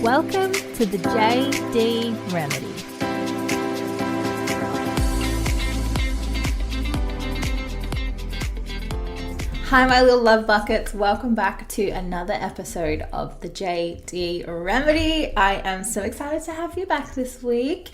Welcome to the JD Remedy. Hi, my little love buckets. Welcome back to another episode of the JD Remedy. I am so excited to have you back this week.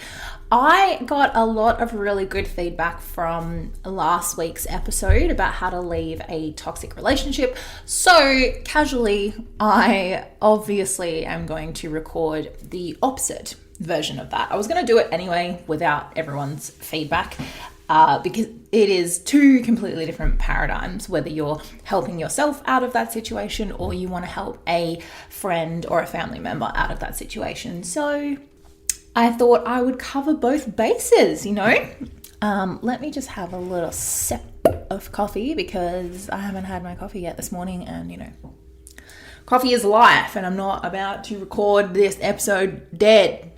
I got a lot of really good feedback from last week's episode about how to leave a toxic relationship. So casually, I obviously am going to record the opposite version of that. I was going to do it anyway without everyone's feedback. Because it is two completely different paradigms, whether you're helping yourself out of that situation or you want to help a friend or a family member out of that situation. So I thought I would cover both bases, Let me just have a little sip of coffee because I haven't had my coffee yet this morning and, coffee is life and I'm not about to record this episode dead.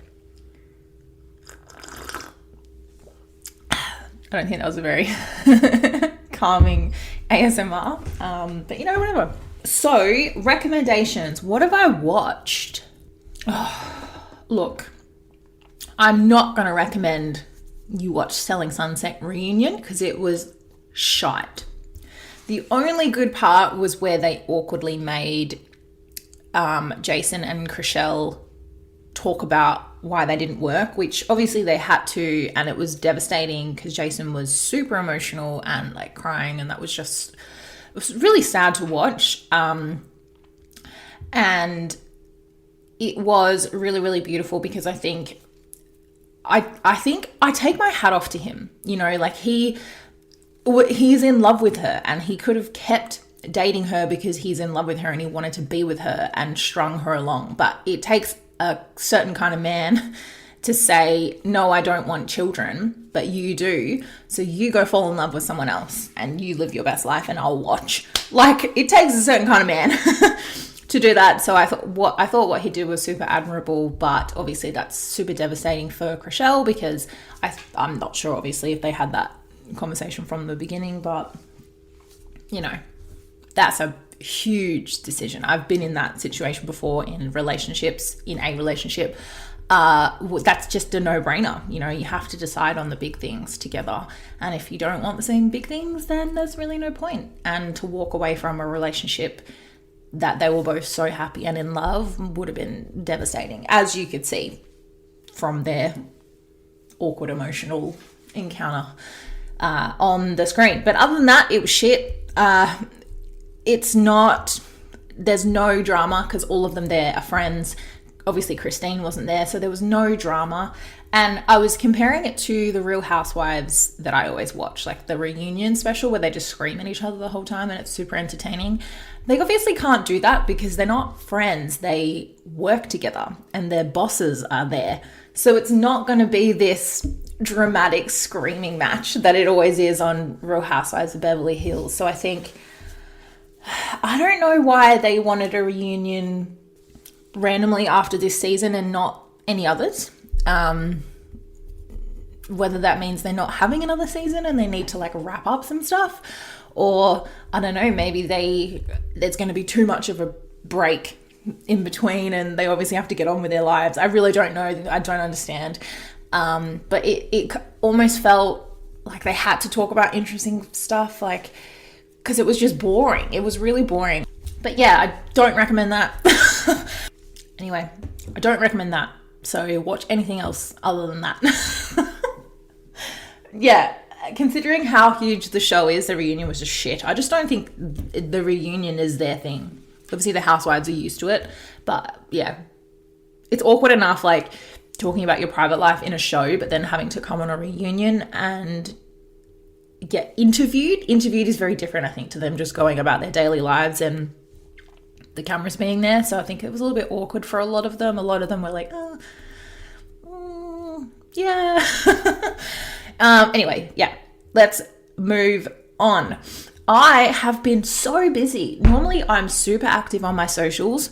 I don't think that was a very calming ASMR, but whatever. So, recommendations. What have I watched? Look, I'm not going to recommend you watch Selling Sunset Reunion because it was shite. The only good part was where they awkwardly made Jason and Chrishell talk about why they didn't work, which obviously they had to, and it was devastating because Jason was super emotional and crying, and it was really sad to watch. And it was really, really beautiful because I think I take my hat off to him. He's in love with her and he could have kept dating her because he's in love with her and he wanted to be with her and strung her along. But it takes a certain kind of man to say, no, I don't want children, but you do. So you go fall in love with someone else and you live your best life and I'll watch. It takes a certain kind of man to do that. So I thought what he did was super admirable, but obviously that's super devastating for Chrishell because I'm not sure obviously if they had that conversation from the beginning, but that's a huge decision. I've been in that situation before in a relationship. That's just a no-brainer. You have to decide on the big things together. And if you don't want the same big things, then there's really no point. And to walk away from a relationship that they were both so happy and in love would have been devastating, as you could see from their awkward emotional encounter on the screen. But other than that, it was shit. There's no drama because all of them there are friends. Obviously Christine wasn't there, so there was no drama. And I was comparing it to the Real Housewives that I always watch, the reunion special where they just scream at each other the whole time and it's super entertaining. They obviously can't do that because they're not friends. They work together and their bosses are there. So it's not going to be this dramatic screaming match that it always is on Real Housewives of Beverly Hills. So I don't know why they wanted a reunion randomly after this season and not any others. Whether that means they're not having another season and they need to wrap up some stuff, or I don't know, maybe there's going to be too much of a break in between and they obviously have to get on with their lives. I really don't know. I don't understand. But it almost felt like they had to talk about interesting stuff, because it was just boring. It was really boring. But yeah, I don't recommend that. Anyway, I don't recommend that. So watch anything else other than that. Yeah, considering how huge the show is, the reunion was just shit. I just don't think the reunion is their thing. Obviously the housewives are used to it. But yeah, it's awkward enough talking about your private life in a show, but then having to come on a reunion and get interviewed. Interviewed is very different, I think, to them just going about their daily lives and the cameras being there. So I think it was a little bit awkward for a lot of them. A lot of them were yeah. Anyway, yeah, let's move on. I have been so busy. Normally I'm super active on my socials,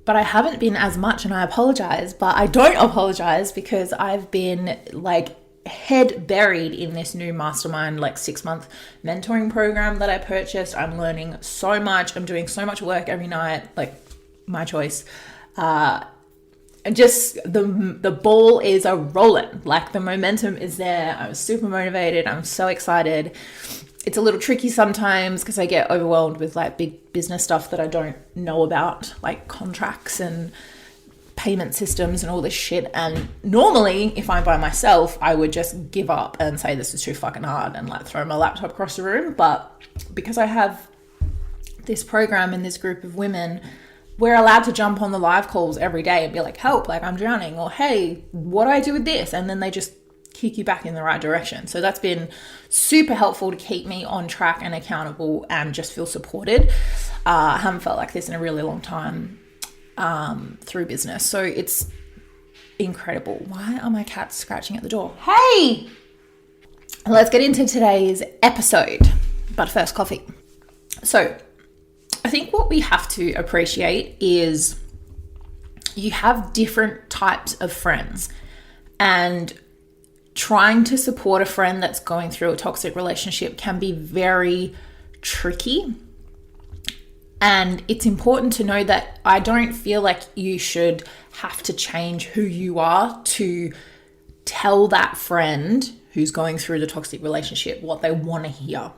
but I haven't been as much and I apologize, but I don't apologize because I've been head buried in this new mastermind 6-month mentoring program that I purchased. I'm learning so much. I'm doing so much work every night, my choice. just the ball is a rolling. Like the momentum is there. I'm super motivated. I'm so excited. It's a little tricky sometimes because I get overwhelmed with like big business stuff that I don't know about, like contracts and payment systems and all this shit. And normally if I'm by myself, I would just give up and say this is too fucking hard and like throw my laptop across the room. But because I have this program and this group of women, we're allowed to jump on the live calls every day and be like, help, like I'm drowning, or hey, what do I do with this? And then they just kick you back in the right direction. So that's been super helpful to keep me on track and accountable and just feel supported. I haven't felt like this in a really long time through business. So it's incredible. Why are my cats scratching at the door? Hey, let's get into today's episode. But first, coffee. So I think what we have to appreciate is you have different types of friends, and trying to support a friend that's going through a toxic relationship can be very tricky. And it's important to know that I don't feel like you should have to change who you are to tell that friend who's going through the toxic relationship what they want to hear.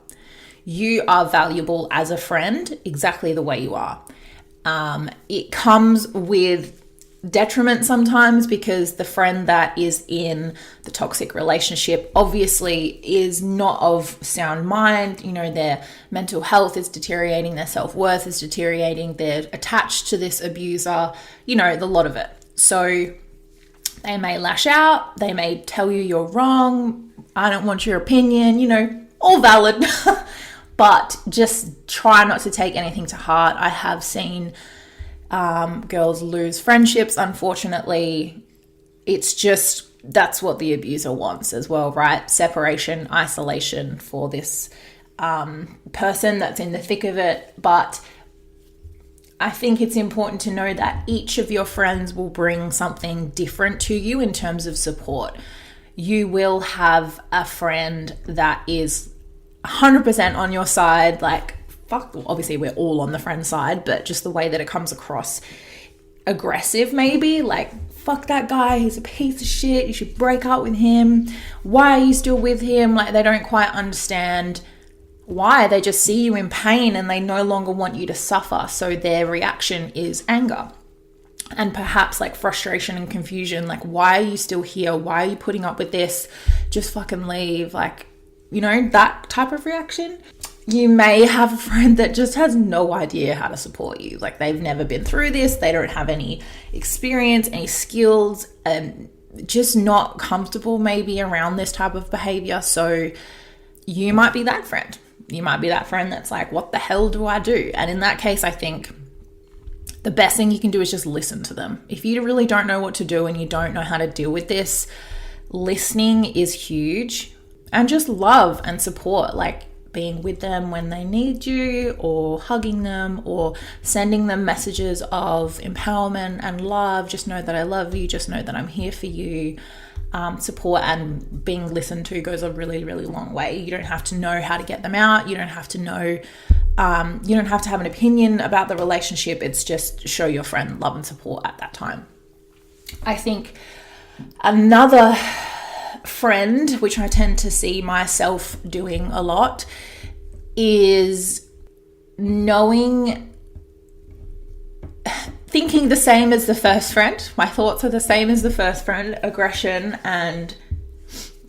You are valuable as a friend exactly the way you are. It comes with detriment sometimes because the friend that is in the toxic relationship obviously is not of sound mind. You know, their mental health is deteriorating, their self-worth is deteriorating, they're attached to this abuser, you know, the lot of it. So they may lash out, they may tell you you're wrong, I don't want your opinion, you know, all valid. But just try not to take anything to heart. I have seen girls lose friendships, unfortunately. It's just, that's what the abuser wants as well, right? Separation, isolation for this person that's in the thick of it. But I think it's important to know that each of your friends will bring something different to you in terms of support. You will have a friend that is 100% on your side, like fuck, obviously we're all on the friend side, but just the way that it comes across aggressive, maybe like fuck that guy, he's a piece of shit, you should break up with him, why are you still with him? Like they don't quite understand why, they just see you in pain and they no longer want you to suffer, so their reaction is anger and perhaps like frustration and confusion, like why are you still here, why are you putting up with this, just fucking leave, like, you know, that type of reaction. You may have a friend that just has no idea how to support you. Like they've never been through this. They don't have any experience, any skills, and just not comfortable maybe around this type of behavior. So you might be that friend. You might be that friend that's like, what the hell do I do? And in that case, I think the best thing you can do is just listen to them. If you really don't know what to do and you don't know how to deal with this, listening is huge. And just love and support, like being with them when they need you, or hugging them, or sending them messages of empowerment and love. Just know that I love you. Just know that I'm here for you. Support and being listened to goes a really, really long way. You don't have to know how to get them out. You don't have to know, you don't have to have an opinion about the relationship. It's just show your friend love and support at that time. I think another friend, which I tend to see myself doing a lot, is thinking the same as the first friend. My thoughts are the same as the first friend, aggression and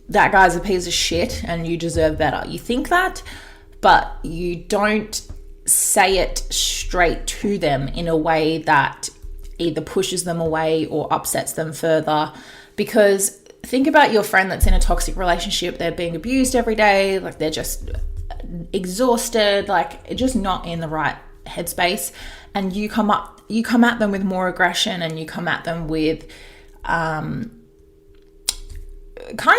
that guy's a piece of shit and you deserve better. You think that, but you don't say it straight to them in a way that either pushes them away or upsets them further. Because think about your friend that's in a toxic relationship. They're being abused every day. Like they're just exhausted, like just not in the right headspace. And you come at them with more aggression, and you come at them with kind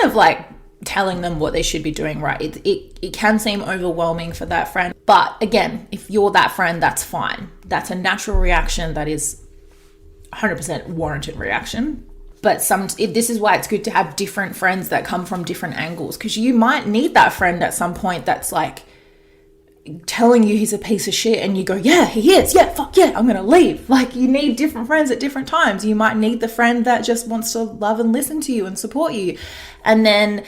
of like telling them what they should be doing right. It can seem overwhelming for that friend. But again, if you're that friend, that's fine. That's a natural reaction. That is 100% warranted reaction. But this is why it's good to have different friends that come from different angles, because you might need that friend at some point that's like telling you he's a piece of shit and you go, yeah, he is, yeah, fuck yeah, I'm gonna leave. Like, you need different friends at different times. You might need the friend that just wants to love and listen to you and support you. And then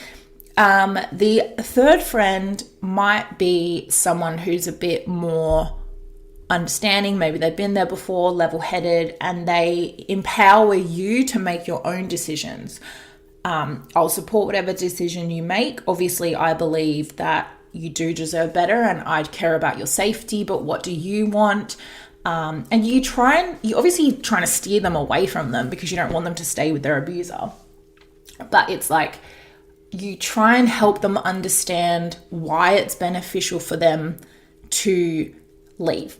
the third friend might be someone who's a bit more understanding. Maybe they've been there before, level-headed, and they empower you to make your own decisions. I'll support whatever decision you make. Obviously, I believe that you do deserve better and I care about your safety, but what do you want? And you obviously trying to steer them away from them because you don't want them to stay with their abuser. But it's like, you try and help them understand why it's beneficial for them to leave,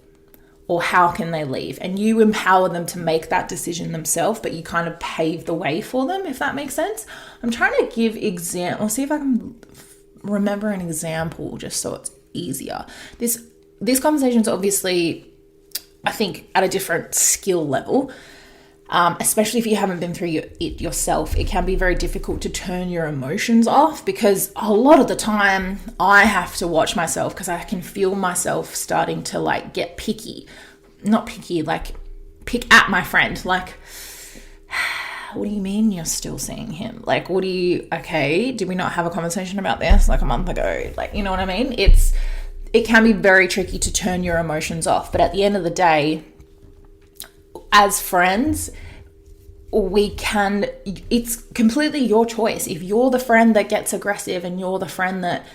or how can they leave, and you empower them to make that decision themselves, but you kind of pave the way for them, if that makes sense. I'm trying to give I'll see if I can remember an example just so it's easier. This conversation is obviously, I think, at a different skill level. Especially if you haven't been through it yourself, it can be very difficult to turn your emotions off, because a lot of the time I have to watch myself because I can feel myself starting to like get picky. Not picky, like pick at my friend. Like, what do you mean you're still seeing him? Like, okay, did we not have a conversation about this like a month ago? Like, you know what I mean? It can be very tricky to turn your emotions off. But at the end of the day, as friends, it's completely your choice. If you're the friend that gets aggressive and you're the friend that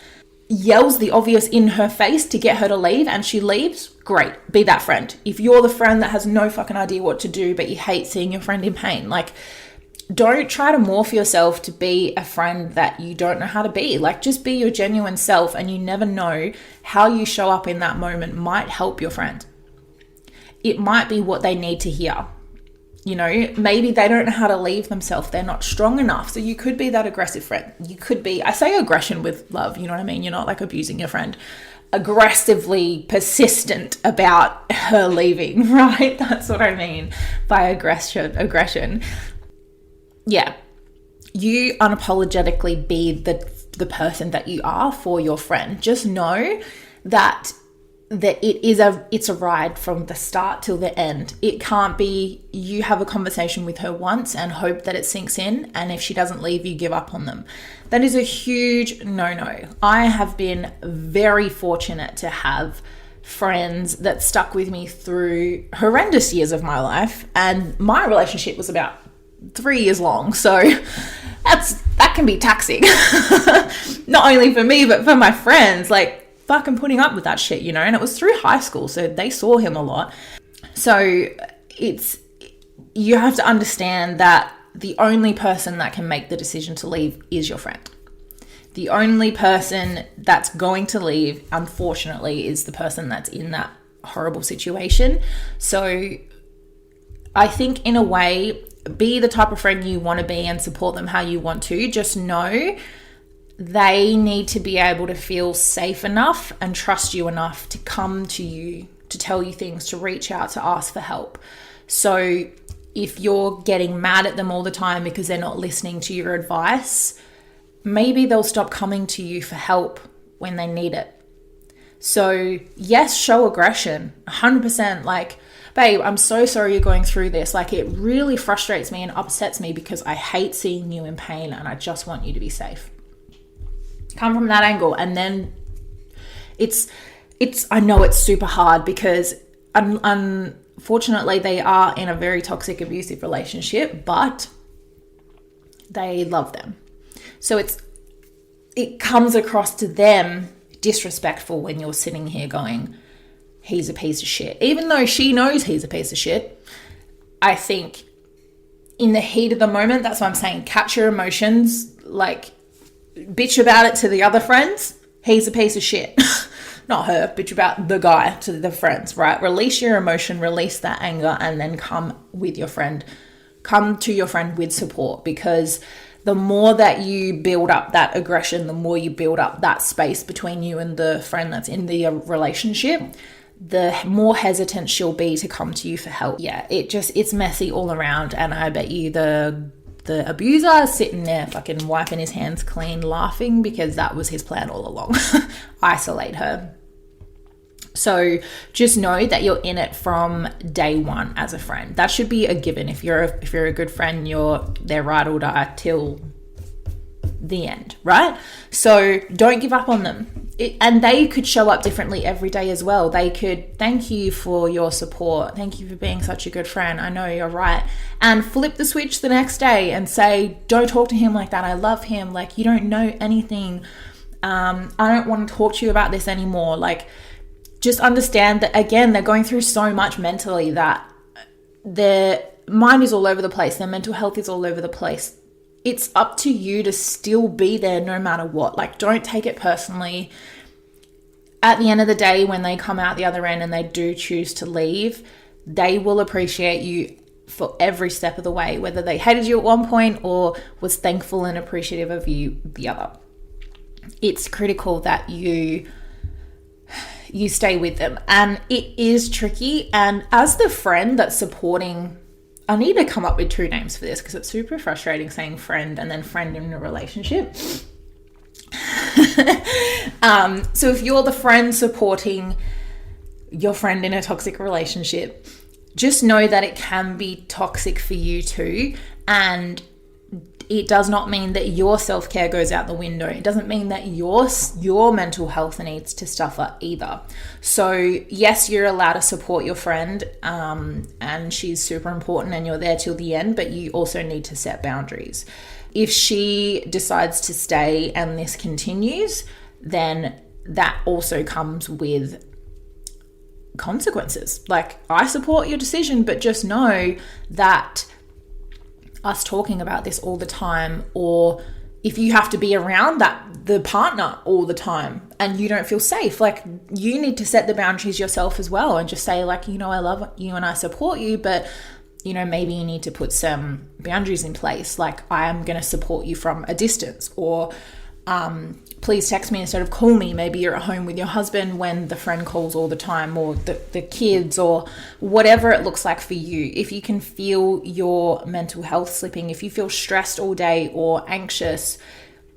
yells the obvious in her face to get her to leave and she leaves, great, be that friend. If you're the friend that has no fucking idea what to do but you hate seeing your friend in pain, like, don't try to morph yourself to be a friend that you don't know how to be. Like, just be your genuine self, and you never know how you show up in that moment might help your friend. It might be what they need to hear. You know, maybe they don't know how to leave themselves. They're not strong enough. So you could be that aggressive friend. You could be, I say aggression with love, you know what I mean? You're not like abusing your friend. Aggressively persistent about her leaving, right? That's what I mean by aggression. Yeah. You unapologetically be the person that you are for your friend. Just know that it's a ride from the start till the end. It can't be you have a conversation with her once and hope that it sinks in, and if she doesn't leave, you give up on them. That is a huge no-no. I have been very fortunate to have friends that stuck with me through horrendous years of my life, and my relationship was about 3 years long, so that can be taxing. Not only for me, but for my friends. Like, fucking putting up with that shit, you know, and it was through high school, so they saw him a lot. So you have to understand that the only person that can make the decision to leave is your friend. The only person that's going to leave, unfortunately, is the person that's in that horrible situation. So I think, in a way, be the type of friend you want to be and support them how you want to. Just know they need to be able to feel safe enough and trust you enough to come to you, to tell you things, to reach out, to ask for help. So if you're getting mad at them all the time because they're not listening to your advice, maybe they'll stop coming to you for help when they need it. So yes, show aggression, 100%. Like, babe, I'm so sorry you're going through this. Like, it really frustrates me and upsets me because I hate seeing you in pain and I just want you to be safe. Come from that angle. And then I know it's super hard because unfortunately they are in a very toxic, abusive relationship, but they love them. So it comes across to them disrespectful when you're sitting here going, he's a piece of shit. Even though she knows he's a piece of shit, I think in the heat of the moment, that's what I'm saying, catch your emotions, like, bitch about it to the other friends, he's a piece of shit. Not her, bitch about the guy to the friends, right? Release your emotion, release that anger, and then come to your friend with support, because the more that you build up that aggression, the more you build up that space between you and the friend that's in the relationship, the more hesitant she'll be to come to you for help. Yeah, it's messy all around, and I bet you the abuser is sitting there fucking wiping his hands clean, laughing, because that was his plan all along. Isolate her. So just know that you're in it from day one as a friend. That should be a given. If you're a good friend, they're ride or die till the end, right? So don't give up on them. And they could show up differently every day as well. They could thank you for your support. Thank you for being such a good friend. I know you're right. And flip the switch the next day and say, don't talk to him like that. I love him. Like, you don't know anything. I don't want to talk to you about this anymore. Like, just understand that, again, they're going through so much mentally that their mind is all over the place. Their mental health is all over the place. It's up to you to still be there no matter what. Like, don't take it personally. At the end of the day, when they come out the other end and they do choose to leave, they will appreciate you for every step of the way, whether they hated you at one point or was thankful and appreciative of you the other. It's critical that you stay with them. And it is tricky. And as the friend that's supporting, I need to come up with two names for this because it's super frustrating saying friend and then friend in a relationship. So if you're the friend supporting your friend in a toxic relationship, just know that it can be toxic for you too. And it does not mean that your self-care goes out the window. It doesn't mean that your mental health needs to suffer either. So yes, you're allowed to support your friend, and she's super important and you're there till the end, but you also need to set boundaries. If she decides to stay and this continues, then that also comes with consequences. Like, I support your decision, but just know that us talking about this all the time, or if you have to be around the partner all the time and you don't feel safe, like, you need to set the boundaries yourself as well and just say, like, I love you and I support you, but maybe you need to put some boundaries in place. Like, I am going to support you from a distance, or please text me instead of call me. Maybe you're at home with your husband when the friend calls all the time, or the kids, or whatever it looks like for you. If you can feel your mental health slipping, if you feel stressed all day or anxious,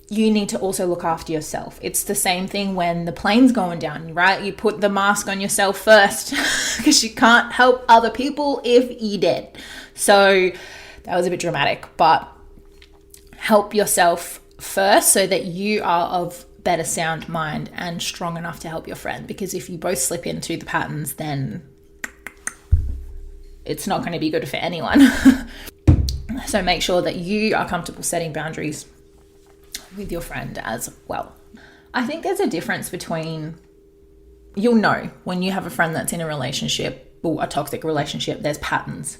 you need to also look after yourself. It's the same thing when the plane's going down, right? You put the mask on yourself first because you can't help other people if you did. So that was a bit dramatic, but help yourself first so that you are of better sound mind and strong enough to help your friend. Because if you both slip into the patterns, then it's not going to be good for anyone. So make sure that you are comfortable setting boundaries with your friend as well. I think there's a difference between, you'll know when you have a friend that's in a relationship or a toxic relationship, there's patterns,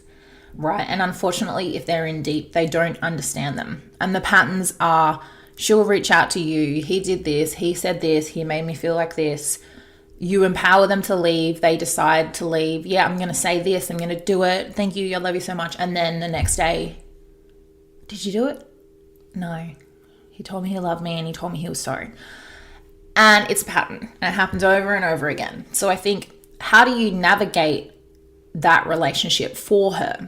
right? And unfortunately, if they're in deep, they don't understand them. And the patterns are, she'll reach out to you. He did this. He said this. He made me feel like this. You empower them to leave. They decide to leave. Yeah, I'm going to say this. I'm going to do it. Thank you. I love you so much. And then the next day, did you do it? No. He told me he loved me and he told me he was sorry. And it's a pattern. And it happens over and over again. So I think, how do you navigate that relationship for her?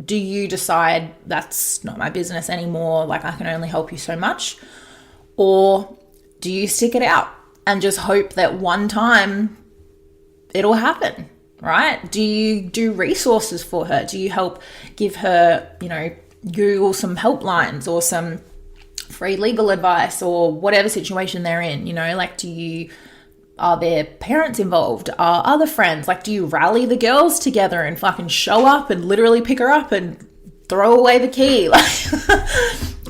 Do you decide that's not my business anymore? Like, I can only help you so much? Or do you stick it out and just hope that one time it'll happen, right? Do you do resources for her? Do you help give her, Google some helplines or some free legal advice or whatever situation they're in? Are there parents involved? Are other friends? Like, do you rally the girls together and fucking show up and literally pick her up and throw away the key? Like,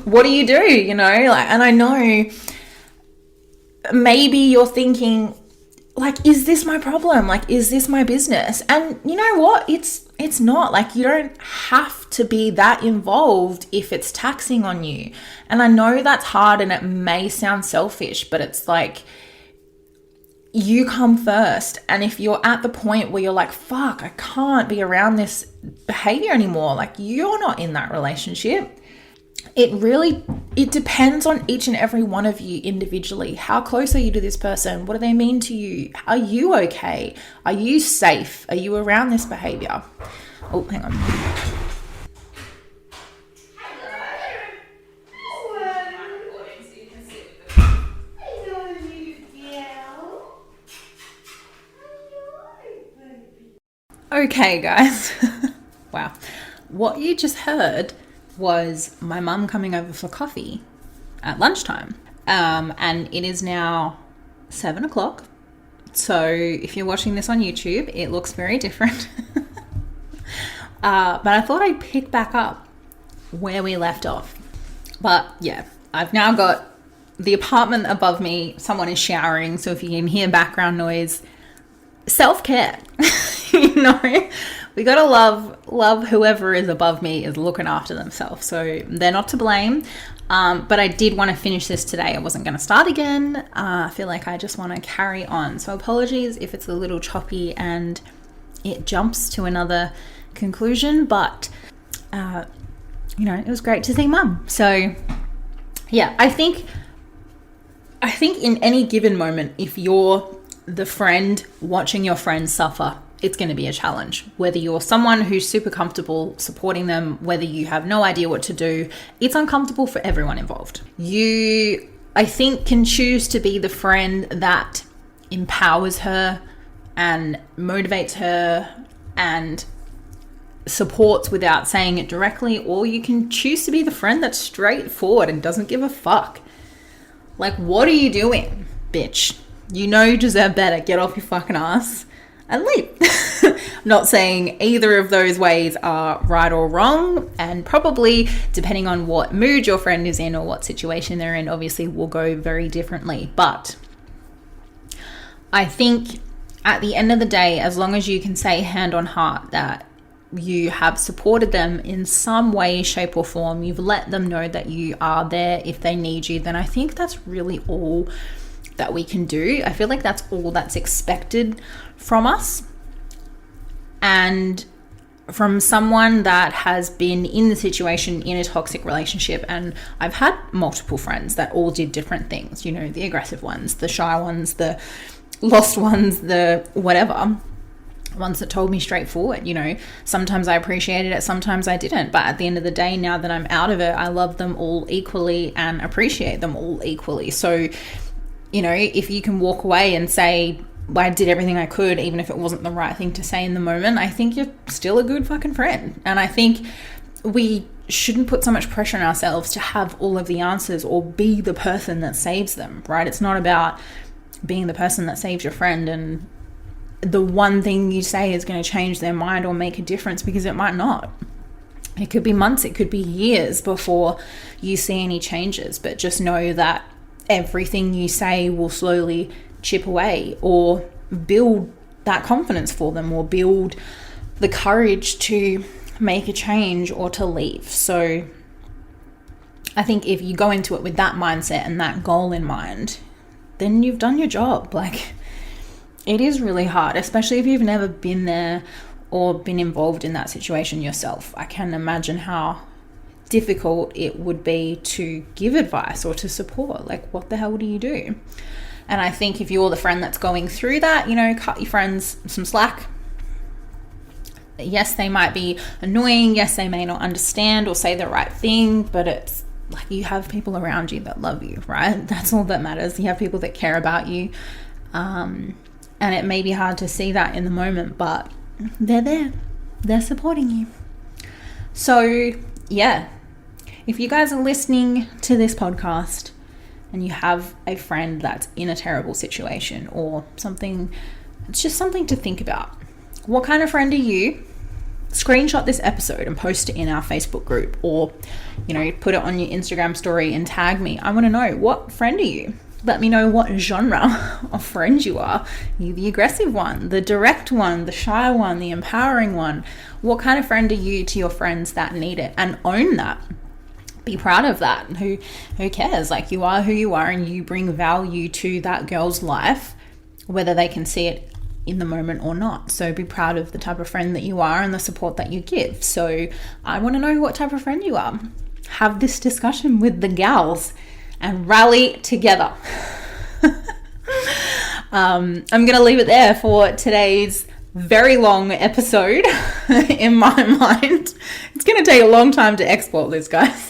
what do you do? And I know maybe you're thinking, like, is this my problem? Like, is this my business? And you know what? It's not. Like, you don't have to be that involved if it's taxing on you. And I know that's hard and it may sound selfish, but it's like, you come first. And if you're at the point where you're like, fuck, I can't be around this behavior anymore, like, you're not in that relationship. It depends on each and every one of you individually. How close are you to this person? What do they mean to you? Are you okay? Are you safe? Are you around this behavior? Oh, hang on. Okay, guys. Wow. What you just heard was my mum coming over for coffee at lunchtime. And it is now 7 o'clock. So if you're watching this on YouTube, it looks very different. But I thought I'd pick back up where we left off. But yeah, I've now got the apartment above me. Someone is showering. So if you can hear background noise, self-care. You know, we got to love whoever is above me is looking after themselves. So they're not to blame. But I did want to finish this today. I wasn't going to start again. I feel like I just want to carry on. So apologies if it's a little choppy and it jumps to another conclusion. But, you know, it was great to see Mum. So, yeah, I think in any given moment, if you're the friend watching your friend suffer, it's going to be a challenge. Whether you're someone who's super comfortable supporting them, whether you have no idea what to do, it's uncomfortable for everyone involved. You, I think, can choose to be the friend that empowers her and motivates her and supports without saying it directly, or you can choose to be the friend that's straightforward and doesn't give a fuck. Like, what are you doing, bitch? You know you deserve better. Get off your fucking ass and leave. I'm not saying either of those ways are right or wrong, and probably depending on what mood your friend is in or what situation they're in, obviously will go very differently. But I think at the end of the day, as long as you can say hand on heart that you have supported them in some way, shape or form, you've let them know that you are there if they need you, then I think that's really all that we can do. I feel like that's all that's expected from us. And from someone that has been in the situation in a toxic relationship, and I've had multiple friends that all did different things, you know, the aggressive ones, the shy ones, the lost ones, the whatever, ones that told me straightforward, you know, sometimes I appreciated it, sometimes I didn't. But at the end of the day, now that I'm out of it, I love them all equally and appreciate them all equally. So, you know, if you can walk away and say, well, I did everything I could, even if it wasn't the right thing to say in the moment, I think you're still a good fucking friend. And I think we shouldn't put so much pressure on ourselves to have all of the answers or be the person that saves them, right? It's not about being the person that saves your friend and the one thing you say is going to change their mind or make a difference, because it might not. It could be months, it could be years before you see any changes, but just know that everything you say will slowly chip away or build that confidence for them or build the courage to make a change or to leave. So I think if you go into it with that mindset and that goal in mind, then you've done your job. Like, it is really hard, especially if you've never been there or been involved in that situation yourself. I can imagine how difficult it would be to give advice or to support. Like, what the hell do you do? And I think if you're the friend that's going through that, you know, cut your friends some slack. Yes, they might be annoying. Yes, they may not understand or say the right thing, but it's like you have people around you that love you, right? That's all that matters. You have people that care about you. And it may be hard to see that in the moment, but they're there. They're supporting you. So, yeah. If you guys are listening to this podcast and you have a friend that's in a terrible situation or something, it's just something to think about. What kind of friend are you? Screenshot this episode and post it in our Facebook group, or, you know, put it on your Instagram story and tag me. I want to know, what friend are you? Let me know what genre of friend you are. Are you the aggressive one, the direct one, the shy one, the empowering one? What kind of friend are you to your friends that need it? And own that. Be proud of that. Who cares? Like, you are who you are and you bring value to that girl's life, whether they can see it in the moment or not. So be proud of the type of friend that you are and the support that you give. So I want to know what type of friend you are. Have this discussion with the gals and rally together. I'm going to leave it there for today's very long episode in my mind. It's going to take a long time to export this, guys.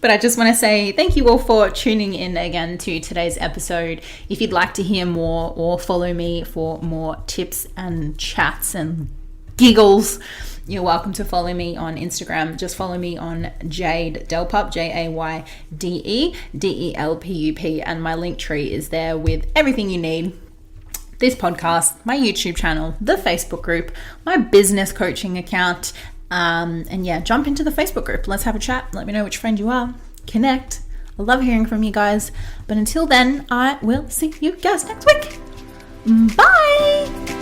But I just want to say thank you all for tuning in again to today's episode. If you'd like to hear more or follow me for more tips and chats and giggles, you're welcome to follow me on Instagram. Just follow me on Jade Delpup, JaydeDelpup, and my link tree is there with everything you need. This podcast, my YouTube channel, the Facebook group, my business coaching account, and yeah, jump into the Facebook group. Let's have a chat. Let me know which friend you are. Connect. I love hearing from you guys. But until then, I will see you guys next week. Bye.